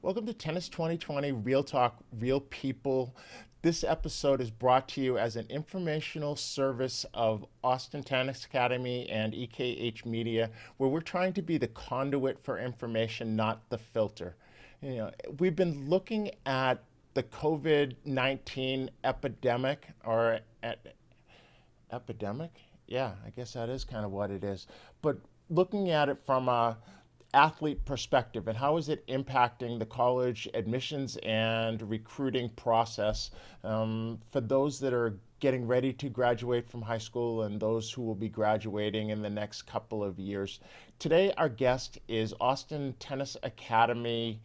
Welcome to Tennis 2020 Real Talk, Real People. This episode is brought to you as an informational service of Austin Tennis Academy and EKH Media, where we're trying to be the conduit for information, not the filter. We've been looking at the COVID-19 epidemic, epidemic? Yeah, I guess that is kind of what it is. But looking at it from a athlete perspective and how is it impacting the college admissions and recruiting process for those that are getting ready to graduate from high school and those who will be graduating in the next couple of years. Today, our guest is Austin Tennis Academy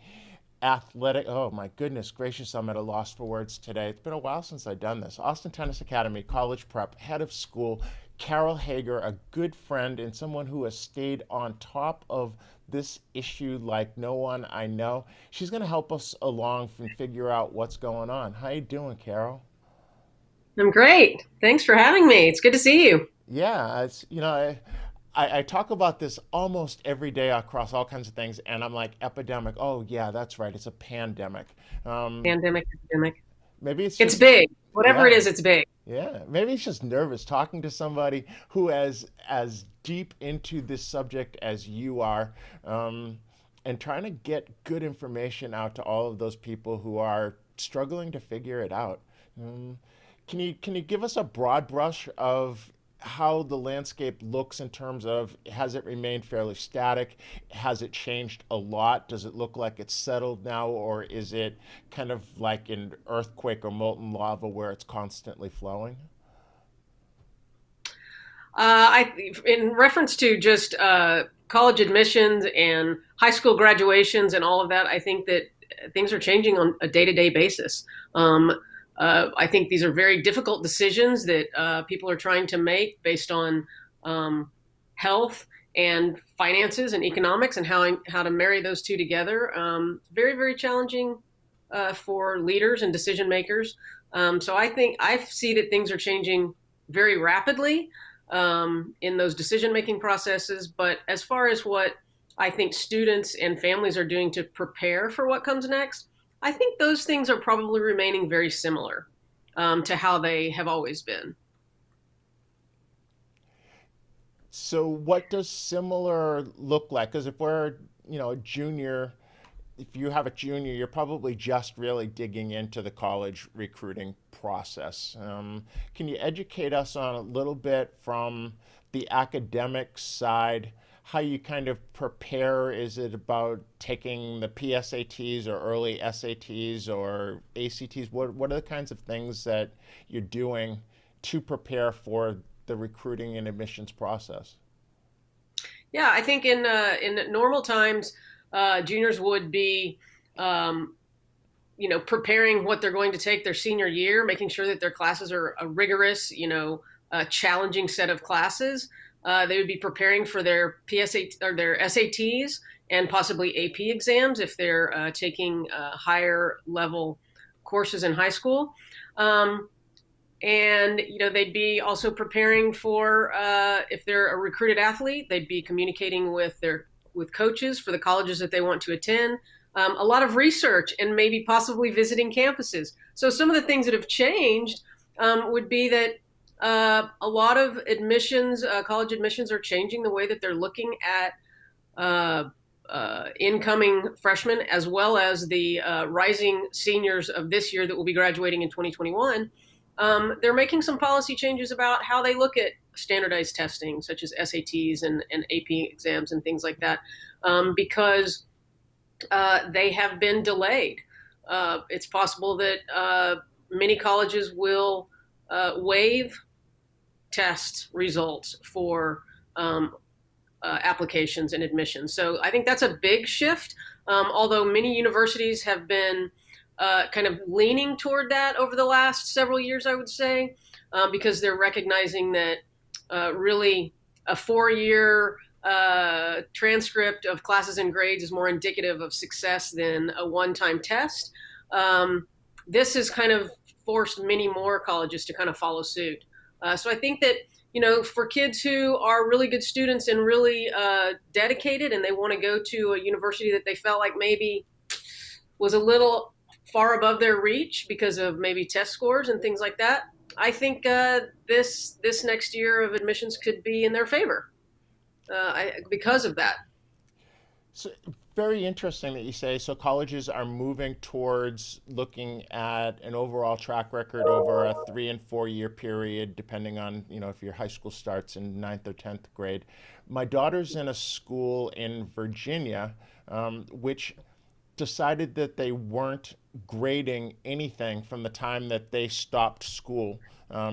athletic. Oh my goodness gracious, I'm at a loss for words today. It's been a while since I've done this. Austin Tennis Academy college prep head of school Carol Hagar, a good friend and someone who has stayed on top of this issue like no one I know. She's going to help us along and figure out what's going on. How you doing, Carol? I'm great. Thanks for having me. It's good to see you. Yeah, I talk about this almost every day across all kinds of things, and I'm like, epidemic. Oh, yeah, that's right. It's a pandemic. Um, Pandemic, epidemic. maybe it's It's just, big. Whatever it yeah, is, it's big. yeah. Maybe it's just nervous talking to somebody who is as deep into this subject as you are, and trying to get good information out to all of those people who are struggling to figure it out. Um, can you give us a broad brush of how the landscape looks in terms of has it remained fairly static? Has it changed a lot? Does it look like it's settled now, or is it kind of like an earthquake or molten lava where it's constantly flowing? In reference to just college admissions and high school graduations and all of that, I think that things are changing on a day-to-day basis. Um, I think these are very difficult decisions that people are trying to make based on health and finances and economics and how to marry those two together. Very, very challenging for leaders and decision makers. So I think I see that things are changing very rapidly in those decision making processes. But as far as what I think students and families are doing to prepare for what comes next, I think those things are probably remaining very similar to how they have always been. So what does similar look like? Because if we're, a junior, if you have a junior, you're probably just really digging into the college recruiting process. Can you educate us on a little bit from the academic side, how you kind of prepare? Is it about taking the PSATs or early SATs or ACTs? What are the kinds of things that you're doing to prepare for the recruiting and admissions process? Yeah, I think in normal times, juniors would be, um, preparing what they're going to take their senior year, making sure that their classes are a rigorous, a challenging set of classes. They would be preparing for their PSAT or their SATs and possibly AP exams if they're taking higher level courses in high school. Um, and they'd be also preparing for if they're a recruited athlete, they'd be communicating with coaches for the colleges that they want to attend. A lot of research and maybe possibly visiting campuses. So some of the things that have changed would be that a lot of admissions, college admissions, are changing the way that they're looking at incoming freshmen as well as the rising seniors of this year that will be graduating in 2021. They're making some policy changes about how they look at standardized testing, such as SATs and AP exams and things like that, because they have been delayed. It's possible that many colleges will waive test results for applications and admissions. So I think that's a big shift. Although many universities have been kind of leaning toward that over the last several years, I would say, because they're recognizing that really a 4-year transcript of classes and grades is more indicative of success than a one-time test. This has kind of forced many more colleges to kind of follow suit. So I think that, for kids who are really good students and really dedicated and they want to go to a university that they felt like maybe was a little far above their reach because of maybe test scores and things like that. I think this next year of admissions could be in their favor because of that. So very interesting that you say so. Colleges are moving towards looking at an overall track record over a 3 and 4 year period, depending on if your high school starts in ninth or 10th grade. My daughter's in a school in Virginia, which decided that they weren't grading anything from the time that they stopped school,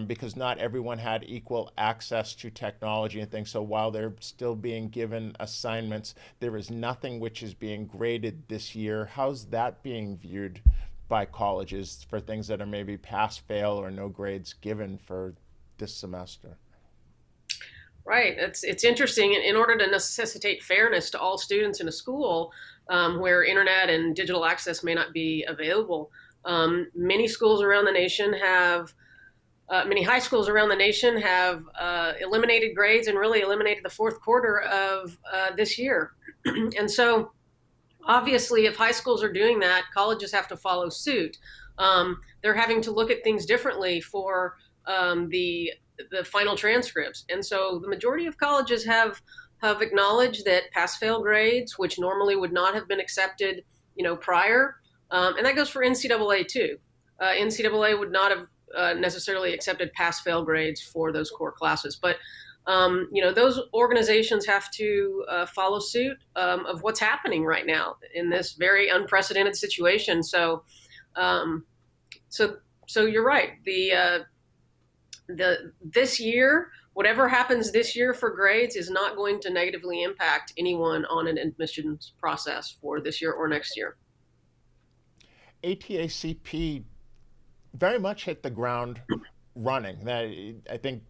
because not everyone had equal access to technology and things. So while they're still being given assignments, there is nothing which is being graded this year. How's that being viewed by colleges for things that are maybe pass, fail, or no grades given for this semester? Right. It's interesting. In order to necessitate fairness to all students in a school where internet and digital access may not be available, many schools around the nation have, many high schools around the nation have eliminated grades and really eliminated the fourth quarter of this year. And so, obviously, if high schools are doing that, colleges have to follow suit. They're having to look at things differently for the final transcripts. And so the majority of colleges have acknowledged that pass fail grades, which normally would not have been accepted, prior, and that goes for NCAA too. NCAA would not have necessarily accepted pass fail grades for those core classes, but those organizations have to follow suit of what's happening right now in this very unprecedented situation. So, so you're right. This year, whatever happens this year for grades is not going to negatively impact anyone on an admissions process for this year or next year. ATACP very much hit the ground running. That I think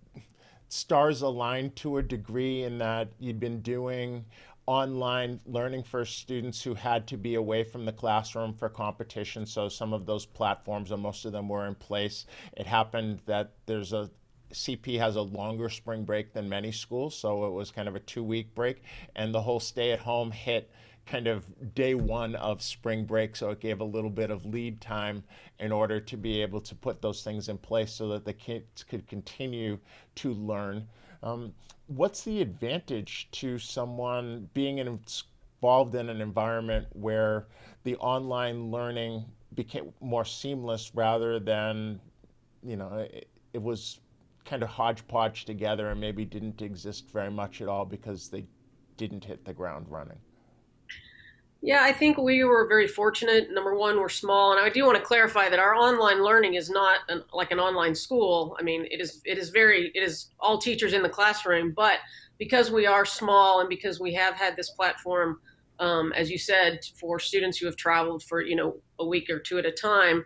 stars aligned to a degree in that you'd been doing online learning for students who had to be away from the classroom for competition. So some of those platforms, and most of them were in place. It happened that CP has a longer spring break than many schools, so it was kind of a 2 week break, and the whole stay at home hit kind of day one of spring break, so it gave a little bit of lead time in order to be able to put those things in place so that the kids could continue to learn. What's the advantage to someone being involved in an environment where the online learning became more seamless rather than, it was kind of hodgepodge together and maybe didn't exist very much at all because they didn't hit the ground running? Yeah, I think we were very fortunate. Number one, we're small, and I do want to clarify that our online learning is not like an online school. I mean, it is all teachers in the classroom, but because we are small and because we have had this platform, as you said, for students who have traveled for a week or two at a time,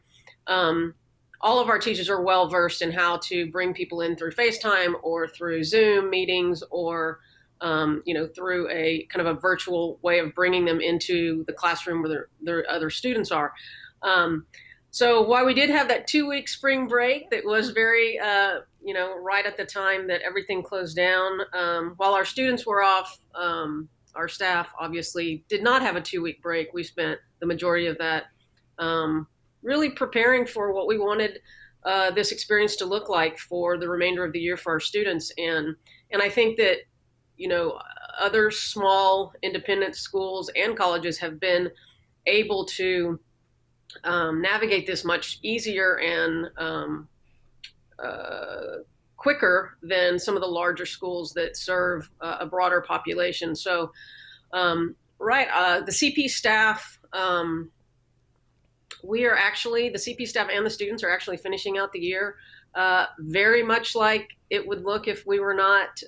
all of our teachers are well versed in how to bring people in through FaceTime or through Zoom meetings or through a kind of a virtual way of bringing them into the classroom where their other students are. So while we did have that 2 week spring break that was very, right at the time that everything closed down, while our students were off, our staff obviously did not have a 2 week break. We spent the majority of that really preparing for what we wanted this experience to look like for the remainder of the year for our students. And I think that other small independent schools and colleges have been able to navigate this much easier and quicker than some of the larger schools that serve a broader population. So, the CP staff, the CP staff and the students are actually finishing out the year very much like it would look if we were not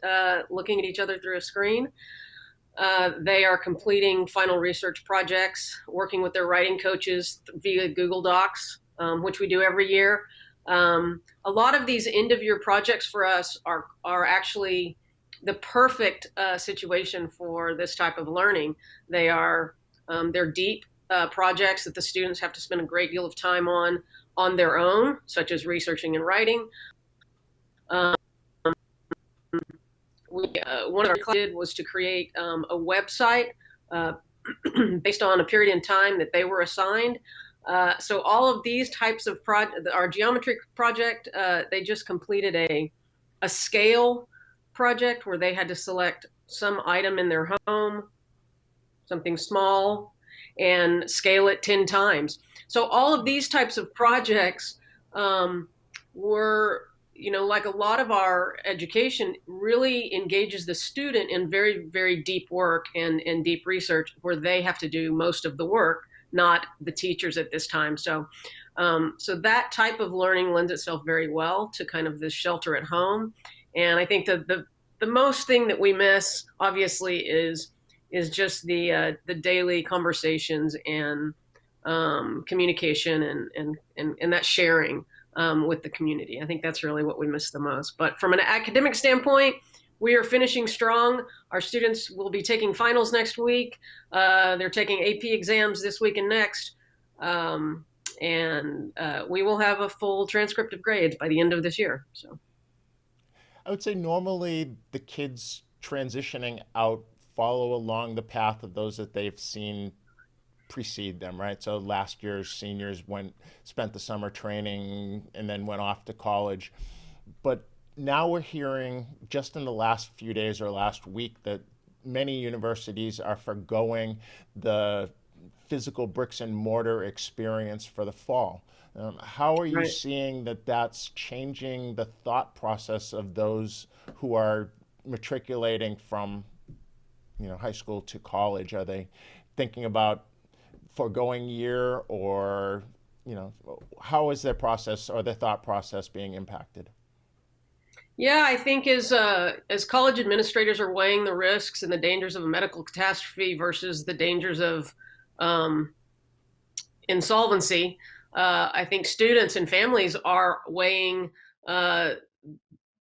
looking at each other through a screen. They are completing final research projects, working with their writing coaches via Google Docs, which we do every year. A lot of these end-of-year projects for us are actually the perfect situation for this type of learning. They're deep projects that the students have to spend a great deal of time on their own, such as researching and writing. One of our did was to create a website based on a period in time that they were assigned. So all of these types of our geometry project, they just completed a scale project where they had to select some item in their home, something small, and scale it 10 times. So all of these types of projects were, like a lot of our education really engages the student in very, very deep work and deep research where they have to do most of the work, not the teachers at this time. So that type of learning lends itself very well to kind of this shelter at home. And I think the most thing that we miss, obviously, is just the daily conversations and communication and that sharing with the community. I think that's really what we miss the most. But from an academic standpoint, we are finishing strong. Our students will be taking finals next week. They're taking AP exams this week and next. And we will have a full transcript of grades by the end of this year. So I would say normally the kids transitioning out follow along the path of those that they've seen precede them, right? So last year's seniors spent the summer training and then went off to college. But now we're hearing just in the last few days or last week that many universities are forgoing the physical bricks and mortar experience for the fall. How are you right. seeing that that's changing the thought process of those who are matriculating from high school to college? Are they thinking about foregoing year, or how is their process or their thought process being impacted? Yeah, I think as college administrators are weighing the risks and the dangers of a medical catastrophe versus the dangers of um, insolvency, I think students and families are weighing uh,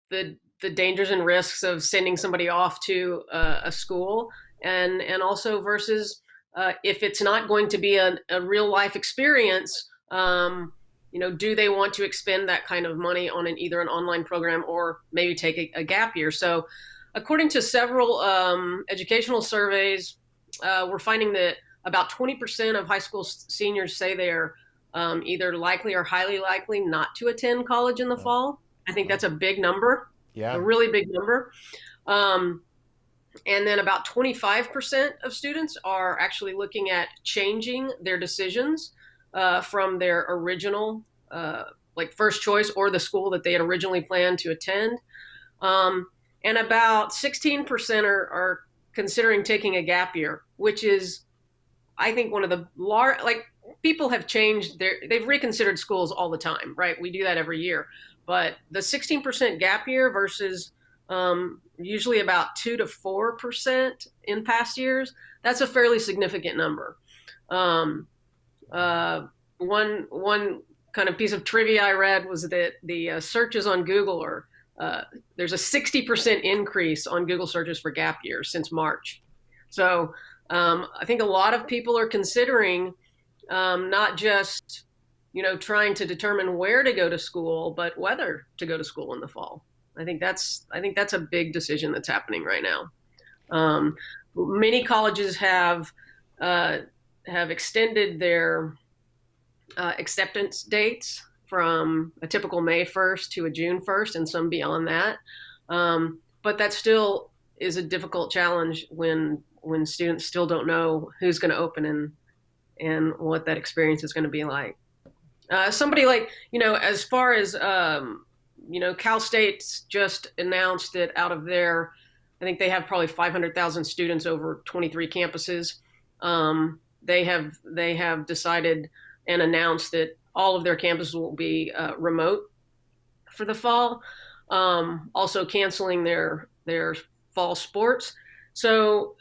the dangers and risks of sending somebody off to a school, and also versus if it's not going to be a real life experience. Do they want to expend that kind of money on either an online program or maybe take a gap year? So, according to several educational surveys, we're finding that about 20% of high school seniors say they're either likely or highly likely not to attend college in the Oh, fall. I think oh, that's a big number, a yeah. really big number. Um, and then about 25% of students are actually looking at changing their decisions from their original, like first choice or the school that they had originally planned to attend. Um, and about 16% are considering taking a gap year, which is, I think, one of the like people have changed they've reconsidered schools all the time, right? We do that every year. But the 16% gap year versus usually about 2 to 4% in past years, that's a fairly significant number. Um, one kind of piece of trivia I read was that the searches on Google there's a 60% increase on Google searches for gap years since March. So I think a lot of people are considering not just trying to determine where to go to school, but whether to go to school in the fall. I think that's a big decision that's happening right now. Many colleges have extended their acceptance dates from a typical May 1st to a June 1st, and some beyond that. But that still is a difficult challenge when students still don't know who's going to open and what that experience is going to be like. Somebody like, as far as, Cal State's just announced that out of I think they have probably 500,000 students over 23 campuses. They have decided and announced that all of their campuses will be remote for the fall. Also canceling their fall sports. So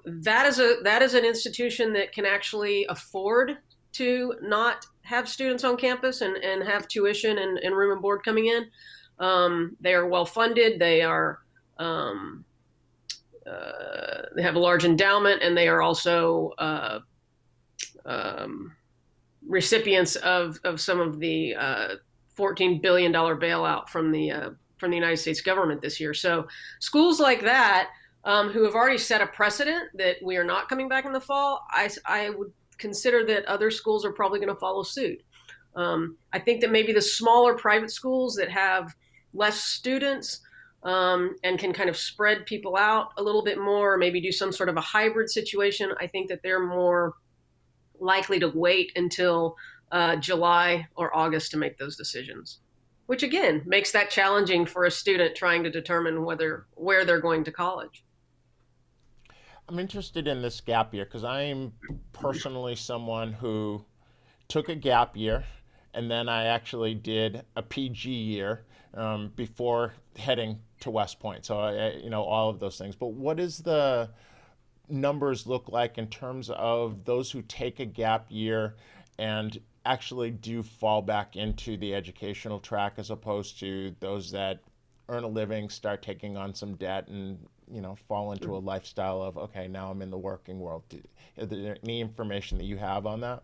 that is an institution that can actually afford to not have students on campus and have tuition and room and board coming in. They are well funded. They are they have a large endowment, and they are also recipients of some of the $14 billion bailout from the United States government this year. So schools like that who have already set a precedent that we are not coming back in the fall, I would consider that other schools are probably going to follow suit. I think that maybe the smaller private schools that have less students and can kind of spread people out a little bit more, or maybe do some sort of a hybrid situation, I think that they're more likely to wait until July or August to make those decisions, which again makes that challenging for a student trying to determine where they're going to college. I'm interested in this gap year because I'm personally someone who took a gap year and then I actually did a PG year before heading to West Point. So, all of those things. But what does the numbers look like in terms of those who take a gap year and actually do fall back into the educational track as opposed to those that earn a living, start taking on some debt, and fall into a lifestyle of, okay, now I'm in the working world? Is there any information that you have on that?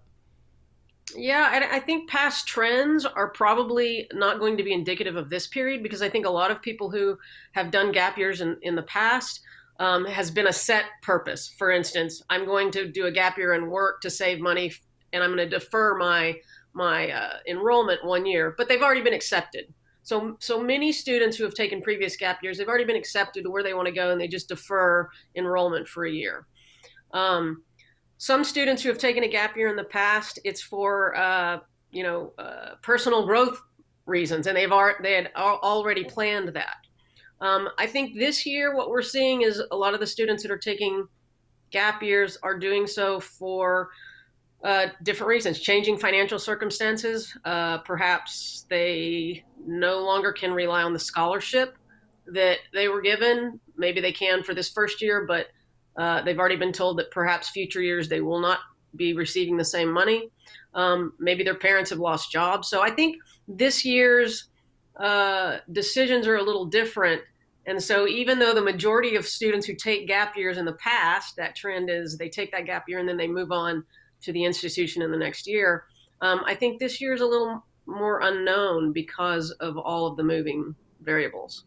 Yeah, and I think past trends are probably not going to be indicative of this period, because I think a lot of people who have done gap years in the past has been a set purpose. For instance, I'm going to do a gap year and work to save money, and I'm going to defer my enrollment 1 year, but they've already been accepted. So many students who have taken previous gap years, they've already been accepted to where they want to go, and they just defer enrollment for a year. Um, some students who have taken a gap year in the past, it's for personal growth reasons, and they had already planned that. I think this year what we're seeing is a lot of the students that are taking gap years are doing so for different reasons, changing financial circumstances. Perhaps they no longer can rely on the scholarship that they were given. Maybe they can for this first year, but they've already been told that perhaps future years they will not be receiving the same money. Maybe their parents have lost jobs. So I think this year's decisions are a little different. And so even though the majority of students who take gap years in the past, that trend is they take that gap year and then they move on to the institution in the next year, I think this year is a little more unknown because of all of the moving variables.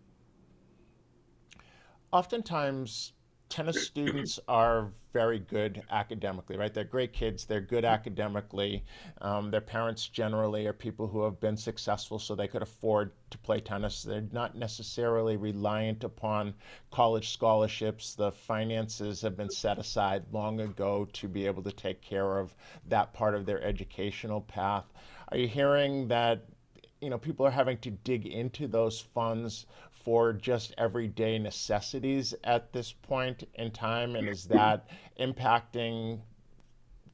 Oftentimes, tennis students are very good academically, right? They're great kids. They're good academically. Their parents generally are people who have been successful, so they could afford to play tennis. They're not necessarily reliant upon college scholarships. The finances have been set aside long ago to be able to take care of that part of their educational path. Are you hearing that people are having to dig into those funds for just everyday necessities at this point in time? And is that impacting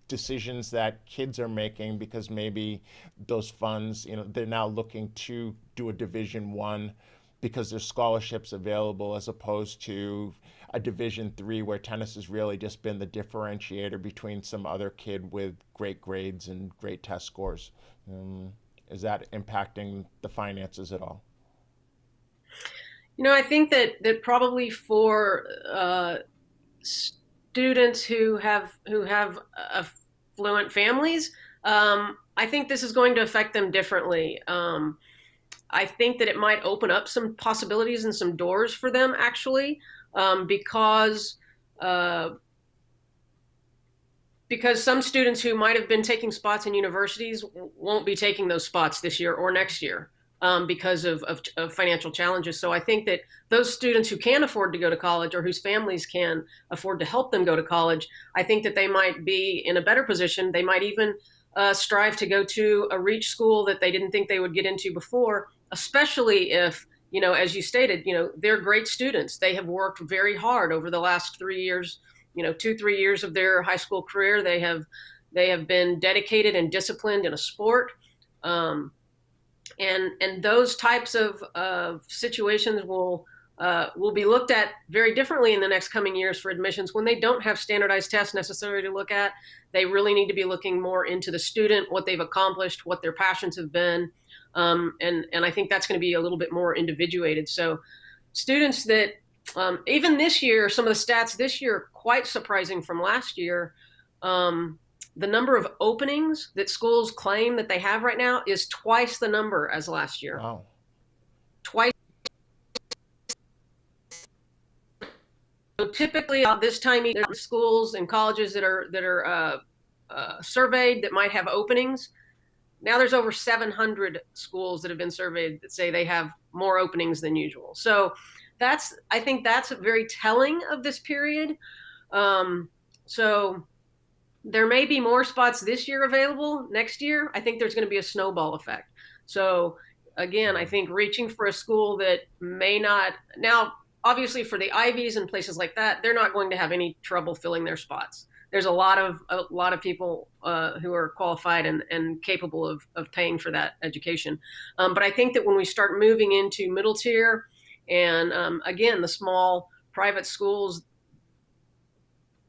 decisions that kids are making because maybe those funds, they're now looking to do a Division 1 because there's scholarships available as opposed to a Division 3 where tennis has really just been the differentiator between some other kid with great grades and great test scores? Is that impacting the finances at all? I think that probably for students who have affluent families, I think this is going to affect them differently. I think that it might open up some possibilities and some doors for them, actually, because some students who might have been taking spots in universities won't be taking those spots this year or next year because of financial challenges. So I think that those students who can afford to go to college or whose families can afford to help them go to college, I think that they might be in a better position. They might even strive to go to a reach school that they didn't think they would get into before, especially if, as you stated, they're great students. They have worked very hard over the last 3 years, 2, 3 years of their high school career. They have been dedicated and disciplined in a sport. And those types of situations will be looked at very differently in the next coming years for admissions when they don't have standardized tests necessary to look at. They really need to be looking more into the student, what they've accomplished, what their passions have been. And I think that's going to be a little bit more individuated. So students that even this year, some of the stats this year are quite surprising from last year. The number of openings that schools claim that they have right now is twice the number as last year. Wow. Twice typically this time there's schools and colleges that are surveyed that might have openings. Now there's over 700 schools that have been surveyed that say they have more openings than usual. So I think that's very telling of this period. So there may be more spots this year available. Next year, I think there's going to be a snowball effect. So again, I think reaching for a school that may not now, obviously for the Ivies and places like that, they're not going to have any trouble filling their spots. There's a lot of people who are qualified and capable of paying for that education. But I think that when we start moving into middle tier and again, the small private schools,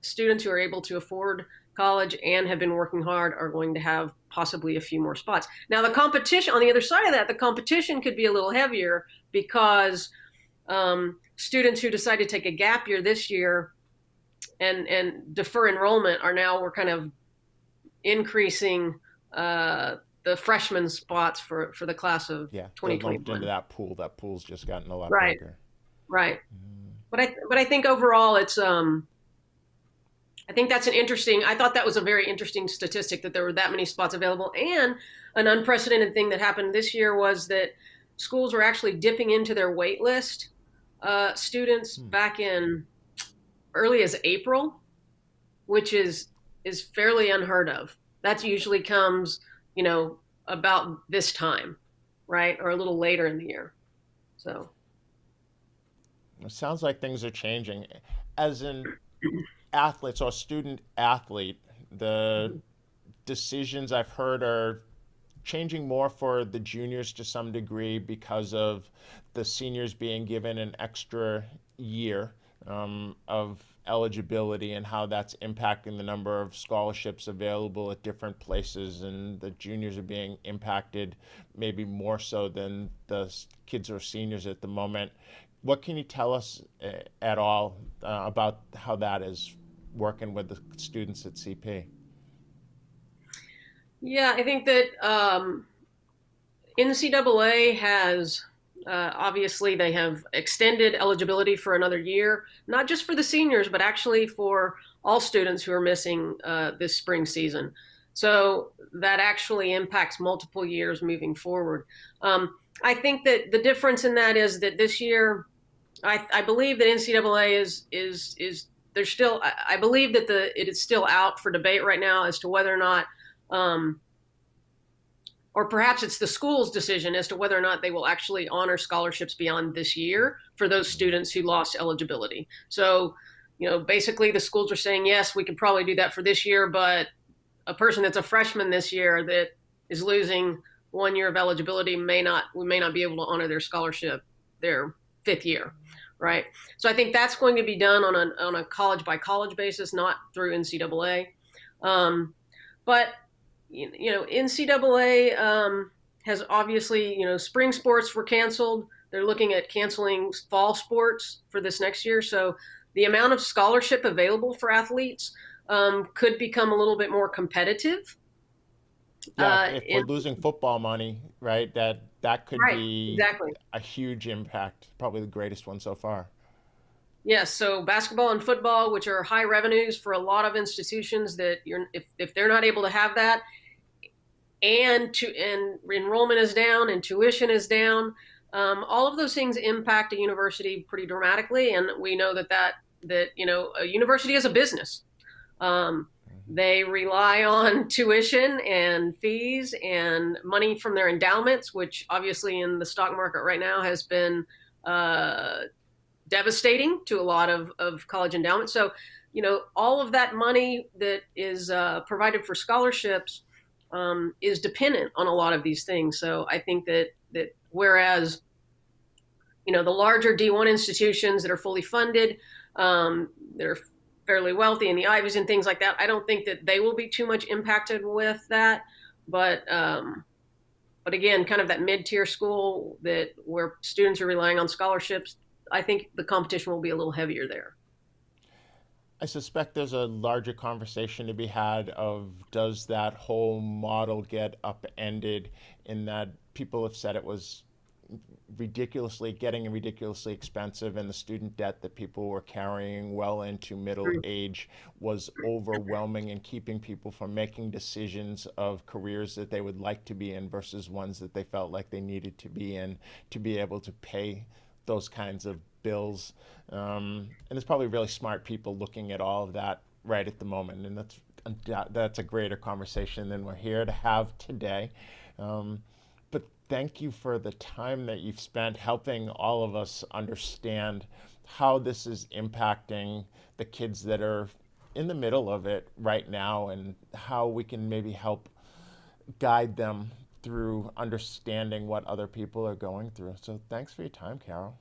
students who are able to afford college and have been working hard are going to have possibly a few more spots. Now, the competition on the other side of that, the competition could be a little heavier because students who decide to take a gap year this year and defer enrollment we're kind of increasing the freshman spots for the class of 2021. Lumped into that pool. That pool's just gotten a lot bigger. Right. But I think overall it's I think that's I thought that was a very interesting statistic that there were that many spots available. And an unprecedented thing that happened this year was that schools were actually dipping into their wait list students back in early as April, which is fairly unheard of. That usually comes, about this time, right? Or a little later in the year. So it sounds like things are changing. As an athlete or student athlete, the decisions I've heard are changing more for the juniors to some degree because of the seniors being given an extra year of eligibility and how that's impacting the number of scholarships available at different places, and the juniors are being impacted maybe more so than the kids who are seniors at the moment. What can you tell us at all about how that is working with the students at CP? Yeah, I think that NCAA has obviously they have extended eligibility for another year, not just for the seniors, but actually for all students who are missing this spring season. So that actually impacts multiple years moving forward. I think that the difference in that is that this year, I believe that NCAA is there's still, I believe that it is still out for debate right now as to whether or not or perhaps it's the school's decision as to whether or not they will actually honor scholarships beyond this year for those students who lost eligibility. So, basically the schools are saying, yes, we could probably do that for this year, but a person that's a freshman this year that is losing 1 year of eligibility we may not be able to honor their scholarship their fifth year, right? So I think that's going to be done on a college by college basis, not through NCAA. But NCAA has obviously, spring sports were canceled. They're looking at canceling fall sports for this next year. So the amount of scholarship available for athletes could become a little bit more competitive. Yeah, if we're losing football money, right, that could be exactly a huge impact, probably the greatest one so far. Yes, so basketball and football, which are high revenues for a lot of institutions, that if they're not able to have that, and enrollment is down and tuition is down, all of those things impact a university pretty dramatically. And we know that a university is a business. They rely on tuition and fees and money from their endowments, which obviously in the stock market right now has been devastating to a lot of college endowments. So, all of that money that is provided for scholarships is dependent on a lot of these things. So I think that whereas, the larger D1 institutions that are fully funded, they're fairly wealthy, and the Ivies and things like that, I don't think that they will be too much impacted with that. But again, kind of that mid-tier school where students are relying on scholarships, I think the competition will be a little heavier there. I suspect there's a larger conversation to be had of, does that whole model get upended, in that people have said it was getting ridiculously expensive, and the student debt that people were carrying well into middle age was overwhelming and keeping people from making decisions of careers that they would like to be in versus ones that they felt like they needed to be in to be able to pay those kinds of bills. And there's probably really smart people looking at all of that right at the moment, and that's a greater conversation than we're here to have today. But thank you for the time that you've spent helping all of us understand how this is impacting the kids that are in the middle of it right now, and how we can maybe help guide them through understanding what other people are going through. So thanks for your time, Carol.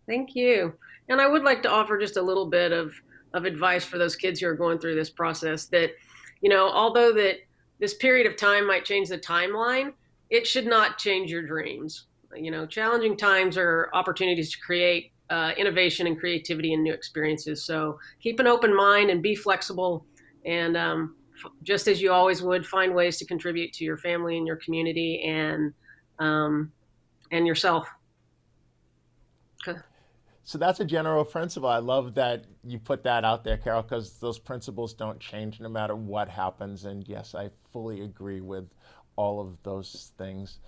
Thank you. And I would like to offer just a little bit of advice for those kids who are going through this process that, although that this period of time might change the timeline, it should not change your dreams. Challenging times are opportunities to create innovation and creativity and new experiences. So keep an open mind and be flexible. And just as you always would, find ways to contribute to your family and your community and yourself. Okay. So that's a general principle. I love that you put that out there, Carol, because those principles don't change no matter what happens. And yes, I fully agree with all of those things.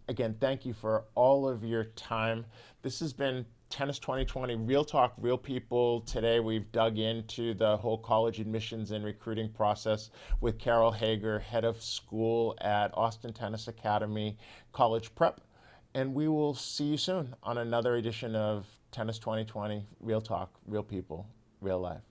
Again, thank you for all of your time. This has been Tennis 2020, Real Talk, Real People. Today we've dug into the whole college admissions and recruiting process with Carol Hagar, head of school at Austin Tennis Academy College Prep. And we will see you soon on another edition of Tennis 2020, Real Talk, Real People, Real Life.